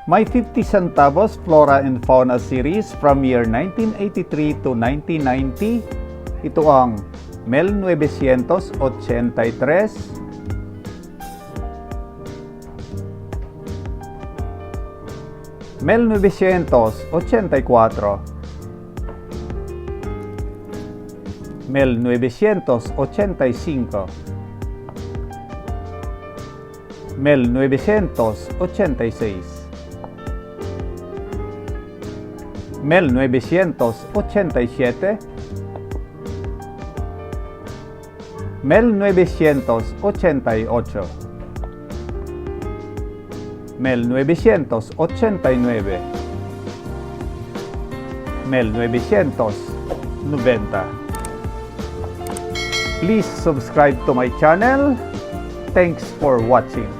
My 50 Centavos Flora and Fauna series from year 1983 to 1990. Ito ang 1983, 1984, 1985, 1986, 1987, 1988, 1989, 1990. Please subscribe to my channel. Thanks for watching.